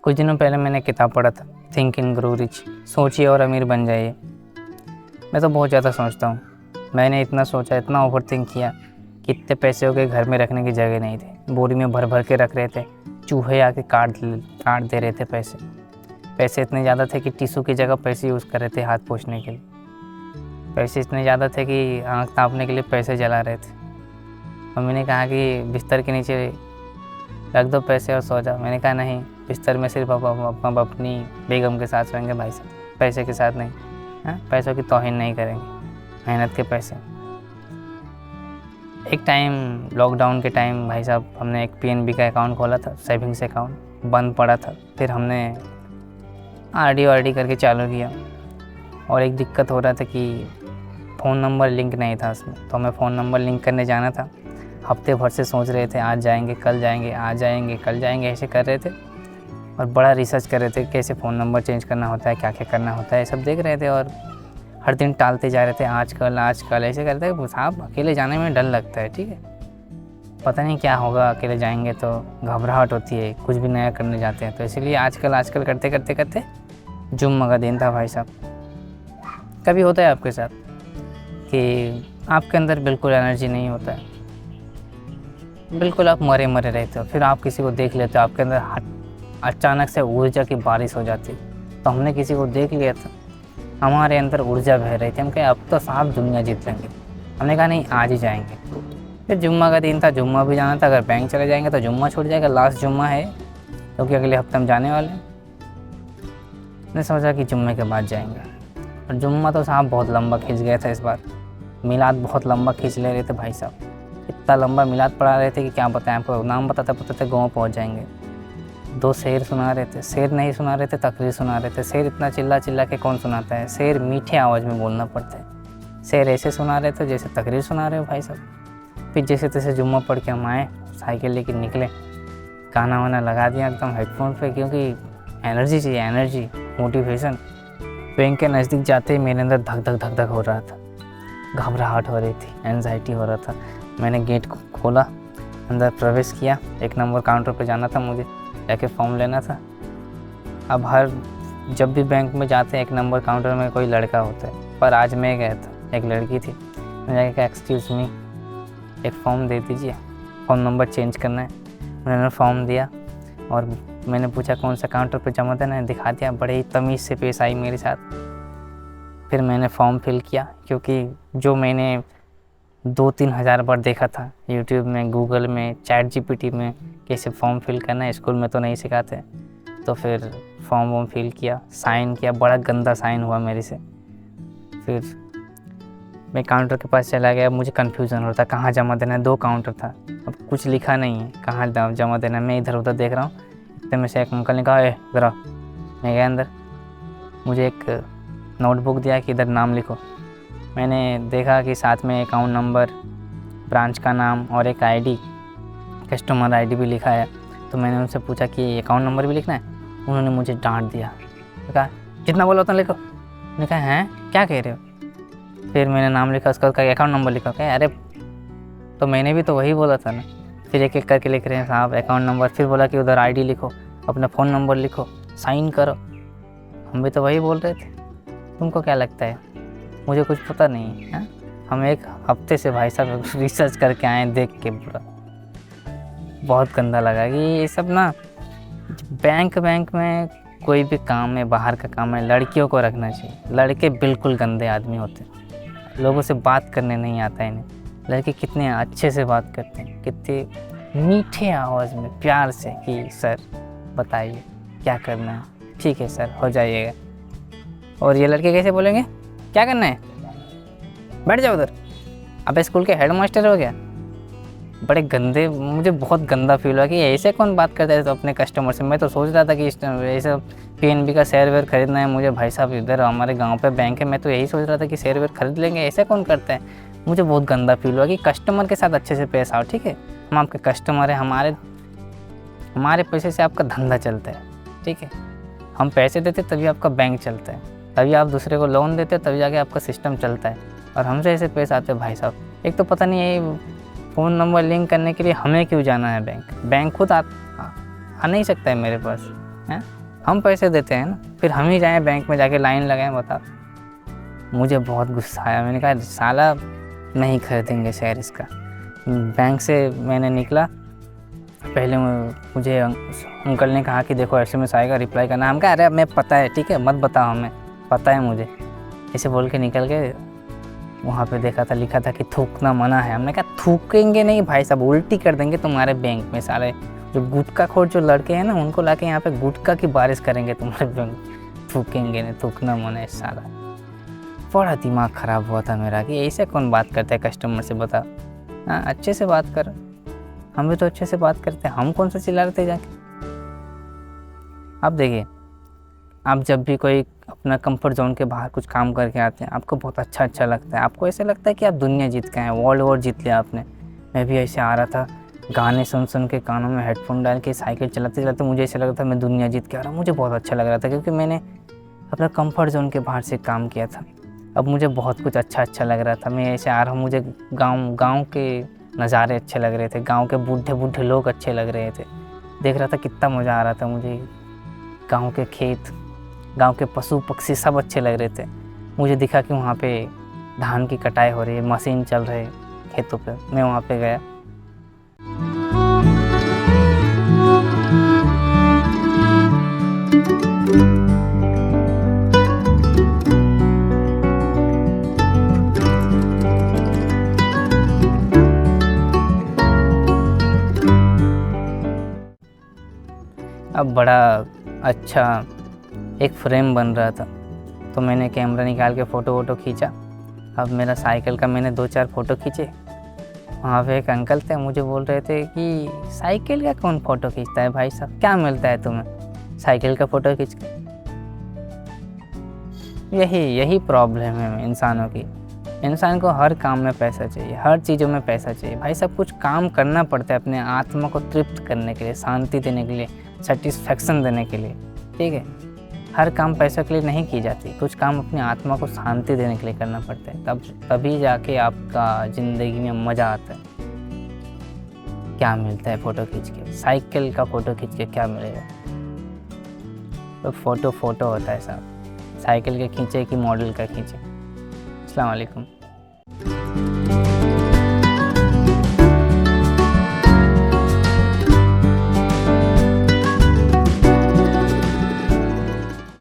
कुछ दिनों पहले मैंने किताब पढ़ा था, थिंक एंड ग्रो रिच, सोचिए और अमीर बन जाइए। मैं तो बहुत ज़्यादा सोचता हूँ। मैंने इतना सोचा, इतना ओवर थिंक किया कि इतने पैसे हो गए घर में रखने की जगह नहीं थी, बोरी में भर भर के रख रहे थे, चूहे आके काट दे रहे थे पैसे इतने ज़्यादा थे कि टिश्यू की जगह पैसे यूज़ कर रहे थे हाथ पोंछने के लिए। पैसे इतने ज़्यादा थे कि आँख तापने के लिए पैसे जला रहे थे। मम्मी ने कहा कि बिस्तर के नीचे रख दो पैसे और सो जाओ। मैंने कहा नहीं, बिस्तर में सिर्फ आप अपनी बेगम के साथ सोएंगे भाई साहब, पैसे के साथ नहीं। पैसों की तौहीन नहीं करेंगे, मेहनत के पैसे। एक टाइम लॉकडाउन के टाइम भाई साहब हमने एक पीएनबी का अकाउंट खोला था, सेविंग्स अकाउंट बंद पड़ा था। फिर हमने आरडी करके चालू किया और एक दिक्कत हो रहा था कि फ़ोन नंबर लिंक नहीं था उसमें, तो हमें फ़ोन नंबर लिंक करने जाना था। हफ्ते भर से सोच रहे थे आज जाएंगे कल जाएंगे, आज जाएंगे कल जाएंगे, ऐसे कर रहे थे और बड़ा रिसर्च कर रहे थे कैसे फ़ोन नंबर चेंज करना होता है, क्या क्या करना होता है, सब देख रहे थे और हर दिन टालते जा रहे थे, आज कल ऐसे करते थे। साहब अकेले जाने में डर लगता है, ठीक है, पता नहीं क्या होगा, अकेले जाएंगे तो घबराहट होती है, कुछ भी नया करने जाते हैं, तो इसीलिए आजकल करते जुम्मा का दिन था भाई साहब। कभी होता है आपके साथ कि आपके अंदर बिल्कुल एनर्जी नहीं होता है, बिल्कुल आप मरे रहते हो, फिर आप किसी को देख लेते हो, आपके अंदर अचानक से ऊर्जा की बारिश हो जाती है। तो हमने किसी को देख लिया था, हमारे अंदर ऊर्जा बह रही थी, हम कहे अब तो साहब दुनिया जीत लेंगे। हमने कहा नहीं, आज ही जाएंगे। फिर जुम्मा का दिन था, जुम्मा भी जाना था, अगर बैंक चले जाएंगे तो जुम्मा छूट जाएगा, लास्ट जुम्मा है क्योंकि अगले हफ्ते हम जाने वाले हैं। मैंने सोचा कि जुम्मे के बाद जाएंगे और जुम्मा तो साहब बहुत लंबा खींच गया था इस बार। मिलाद बहुत लंबा खींच ले रहे थे भाई साहब, इतना लंबा मिलाद पढ़ा रहे थे कि क्या बताएं आपको, नाम बताते गाँव पहुँच जाएंगे। 2 शेर सुना रहे थे, शेर नहीं सुना रहे थे, तकरीर सुना रहे थे। शेर इतना चिल्ला के कौन सुनाता है, शेर मीठे आवाज़ में बोलना पड़ता है। शेर ऐसे सुना रहे थे जैसे तकरीर सुना रहे हो भाई साहब। फिर जैसे तैसे जुम्मा पढ़ के हम आए, साइकिल लेके निकले, गाना वाना लगा दिया एकदम हेडफोन पे, क्योंकि एनर्जी चाहिए, एनर्जी, मोटिवेशन। बैंक के नज़दीक जाते ही मेरे अंदर धक धक हो रहा था, घबराहट हो रही थी, एंजाइटी हो रहा था। मैंने गेट खोला, अंदर प्रवेश किया। 1 नंबर काउंटर पे जाना था मुझे, जाके फॉर्म लेना था। अब जब भी बैंक में जाते हैं 1 नंबर काउंटर में कोई लड़का होता है, पर आज मैं गया था, एक लड़की थी। मैं जाके कहा एक्सक्यूज़ मी, एक फॉर्म दे दीजिए, फ़ोन नंबर चेंज करना है। उन्होंने फॉर्म दिया और मैंने पूछा कौन सा काउंटर पे जमा देना है, दिखा दिया। बड़े ही तमीज़ से पेश आई मेरे साथ। फिर मैंने फॉर्म फिल किया, क्योंकि जो मैंने 2-3 हज़ार बार देखा था यूट्यूब में, गूगल में, चैट जीपीटी में, कैसे फॉर्म फिल करना है, स्कूल में तो नहीं सिखाते। तो फिर फॉर्म फिल किया, साइन किया, बड़ा गंदा साइन हुआ मेरे से। फिर मैं काउंटर के पास चला गया, मुझे कन्फ्यूज़न हो रहा था कहाँ जमा देना है। 2 काउंटर था, अब कुछ लिखा नहीं है कहाँ जमा देना है। मैं इधर उधर देख रहा हूँ, इतने में से एक अंकल ने कहा इधर आओ। मैं गया अंदर, मुझे एक नोटबुक दिया कि इधर नाम लिखो। मैंने देखा कि साथ में अकाउंट नंबर, ब्रांच का नाम और एक आईडी, कस्टमर आईडी भी लिखा है। तो मैंने उनसे पूछा कि अकाउंट नंबर भी लिखना है। उन्होंने मुझे डांट दिया, कहा जितना बोला उतना लिखो। मैंने कहा हैं क्या कह रहे हो। फिर मैंने नाम लिखा, उसका अकाउंट नंबर लिखा। कहा अरे तो मैंने भी तो वही बोला था ना। फिर एक एक करके लिख रहे हैं साहब अकाउंट नंबर। फिर बोला कि उधर आईडी लिखो, अपना फ़ोन नंबर लिखो, साइन करो। हम भी तो वही बोल रहे थे, तुमको क्या लगता है मुझे कुछ पता नहीं है? हम 1 हफ्ते से भाई साहब रिसर्च करके आए, देख के पूरा बहुत गंदा लगा कि ये सब ना, बैंक में कोई भी काम है, बाहर का काम है, लड़कियों को रखना चाहिए। लड़के बिल्कुल गंदे आदमी होते हैं, लोगों से बात करने नहीं आता है इन्हें। लड़के कितने अच्छे से बात करते हैं, कितने मीठे आवाज़ में प्यार से कि सर बताइए क्या करना है, ठीक है सर हो जाइएगा। और ये लड़के कैसे बोलेंगे क्या करना है, बैठ जाओ उधर, अब स्कूल के हेडमास्टर हो गया। बड़े गंदे, मुझे बहुत गंदा फील हुआ कि ऐसे कौन बात करता है तो अपने कस्टमर से। मैं तो सोच रहा था कि ऐसे पीएनबी का शेयर वेयर खरीदना है मुझे भाई साहब, इधर हमारे गांव पे बैंक है, मैं तो यही सोच रहा था कि शेयर वेयर खरीद लेंगे। ऐसे कौन करता है, मुझे बहुत गंदा फील हुआ कि कस्टमर के साथ अच्छे से पेश आओ, ठीक है, हम आपके कस्टमर हैं, हमारे पैसे से आपका धंधा चलता है, ठीक है, हम पैसे देते तभी आपका बैंक चलता है, तभी आप दूसरे को लोन देते तभी जाके आपका सिस्टम चलता है, और हमसे ऐसे पैसे आते हैं भाई साहब। एक तो पता नहीं ये फ़ोन नंबर लिंक करने के लिए हमें क्यों जाना है बैंक खुद आ नहीं सकता है मेरे पास। हैं, हम पैसे देते हैं ना, फिर हम ही जाएँ बैंक में जाके लाइन लगाएँ, बताओ। मुझे बहुत गुस्सा आया, मैंने कहा साला नहीं खरीदेंगे शेयर इसका। बैंक से मैंने निकला, पहले मुझे अंकल ने कहा कि देखो SMS आएगा, रिप्लाई करना। हम कहा अरे मैं पता है, ठीक है मत बताओ, हमें पता है मुझे, ऐसे बोल के निकल गए। वहाँ पे देखा था, लिखा था कि थूकना मना है। हमने कहा थूकेंगे नहीं भाई साहब, उल्टी कर देंगे तुम्हारे बैंक में। सारे जो गुटखा खोर जो लड़के हैं ना, उनको लाके यहाँ पे गुटखा की बारिश करेंगे तुम्हारे बैंक, थूकेंगे नहीं, थूकना मना है साला। बड़ा दिमाग ख़राब हुआ था मेरा कि ऐसे कौन बात करता है कस्टमर से, बता। हाँ अच्छे से बात कर, हम भी तो अच्छे से बात करते हैं, हम कौन सा चिल्ला रहे थे जाके। अब देखिए, आप जब भी कोई अपना कंफर्ट जोन के बाहर कुछ काम करके आते हैं, आपको बहुत अच्छा लगता है, आपको ऐसा लगता है कि आप दुनिया जीत के आए, वर्ल्ड वॉर जीत लिया आपने। मैं भी ऐसे आ रहा था, गाने सुन के कानों में हेडफोन डाल के साइकिल चलाते चलाते मुझे ऐसा लग रहा था मैं दुनिया जीत के आ रहा हूँ। मुझे बहुत अच्छा लग रहा था क्योंकि मैंने अपना कंफर्ट जोन के बाहर से काम किया था। अब मुझे बहुत कुछ अच्छा लग रहा था, मैं ऐसे आ रहा हूँ, मुझे गाँव के नज़ारे अच्छे लग रहे थे, गाँव के बूढ़े लोग अच्छे लग रहे थे, देख रहा था कितना मज़ा आ रहा था मुझे। गाँव के खेत, गांव के पशु पक्षी सब अच्छे लग रहे थे। मुझे दिखा कि वहाँ पे धान की कटाई हो रही है, मशीन चल रहे खेतों पे, मैं वहाँ पे गया। अब बड़ा अच्छा एक फ्रेम बन रहा था, तो मैंने कैमरा निकाल के फ़ोटो खींचा। अब मेरा साइकिल का मैंने 2-4 फ़ोटो खींचे। वहाँ पे एक अंकल थे, मुझे बोल रहे थे कि साइकिल का कौन फ़ोटो खींचता है भाई साहब, क्या मिलता है तुम्हें साइकिल का फ़ोटो खींच के। यही प्रॉब्लम है इंसानों की। इंसान को हर काम में पैसा चाहिए, हर चीज़ों में पैसा चाहिए भाई। सब कुछ काम करना पड़ता है अपने आत्मा को तृप्त करने के लिए, शांति देने के लिए, सेटिस्फेक्शन देने के लिए, ठीक है। हर काम पैसों के लिए नहीं की जाती, कुछ काम अपनी आत्मा को शांति देने के लिए करना पड़ता है, तभी जाके आपका ज़िंदगी में मज़ा आता है। क्या मिलता है फ़ोटो खींच के, साइकिल का फ़ोटो खींच के क्या मिलेगा। तो फ़ोटो होता है साहब, साइकिल के खींचे कि मॉडल का खींचे। अस्सलाम वालेकुम।